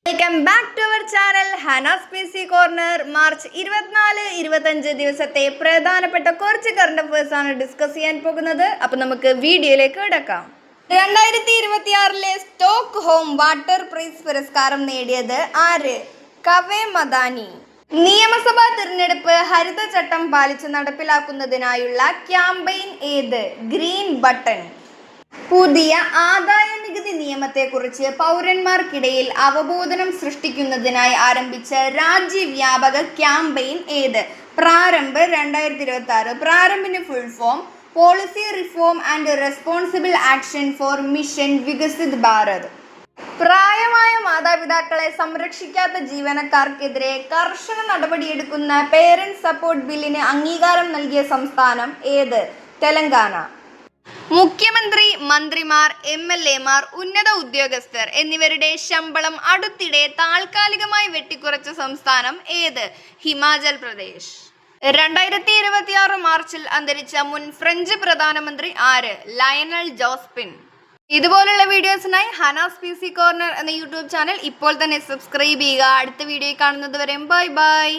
Welcome back to our channel ഹനാസ് PC corner. March 24-25 ദിവസത്തെ പ്രധാനപ്പെട്ട കുറച്ച് കറണ്ട് അഫയേഴ്സ് ആണ് ഡിസ്കസ് ചെയ്യാൻ പോകുന്നത്. അപ്പോൾ നമുക്ക് വീഡിയോയിലേക്ക് കിടക്കാം. 2026 സ്റ്റോക്ക് ഹോം വാട്ടർ പ്രൈസ് പുരസ്കാരം നേടിയത് ആര്? കവേ മദാനി. നിയമസഭാ തിരഞ്ഞെടുപ്പ് ഹരിതചട്ടം പാലിച്ച് നടപ്പിലാക്കുന്നതിനായുള്ള ക്യാമ്പയിൻ ഏത്? Green button. പുതിയ ആദായ നികുതി നിയമത്തെക്കുറിച്ച് പൗരന്മാർക്കിടയിൽ അവബോധനം സൃഷ്ടിക്കുന്നതിനായി ആരംഭിച്ച രാജ്യവ്യാപക ക്യാമ്പയിൻ ഏത്? പ്രാരംഭ് 2026. പ്രാരംഭിന്റെ full form policy reform and responsible action for mission Viksit Bharat. പ്രായമായ മാതാപിതാക്കളെ സംരക്ഷിക്കാത്ത ജീവനക്കാർക്കെതിരെ കർശന നടപടിയെടുക്കുന്ന പേരന്റ് സപ്പോർട്ട് ബില്ലിന് അംഗീകാരം നൽകിയ സംസ്ഥാനം ഏത്? തെലങ്കാന. മുഖ്യമന്ത്രി, മന്ത്രിമാർ, MLA മാർ, ഉന്നത ഉദ്യോഗസ്ഥർ എന്നിവരുടെ ശമ്പളം അടുത്തിടെ താൽക്കാലികമായി വെട്ടിക്കുറച്ച സംസ്ഥാനം ഏത്? ഹിമാചൽ പ്രദേശ്. 2026 മാർച്ചിൽ അന്തരിച്ച മുൻ ഫ്രഞ്ച് പ്രധാനമന്ത്രി ആര്? ലയണൽ ജോസ്പിൻ. ഇതുപോലുള്ള വീഡിയോസിനായി ഹനാസ് PC കോർണർ എന്ന യൂട്യൂബ് ചാനൽ ഇപ്പോൾ തന്നെ സബ്സ്ക്രൈബ് ചെയ്യുക. അടുത്ത വീഡിയോ കാണുന്നത് വരെ ബൈ ബൈ.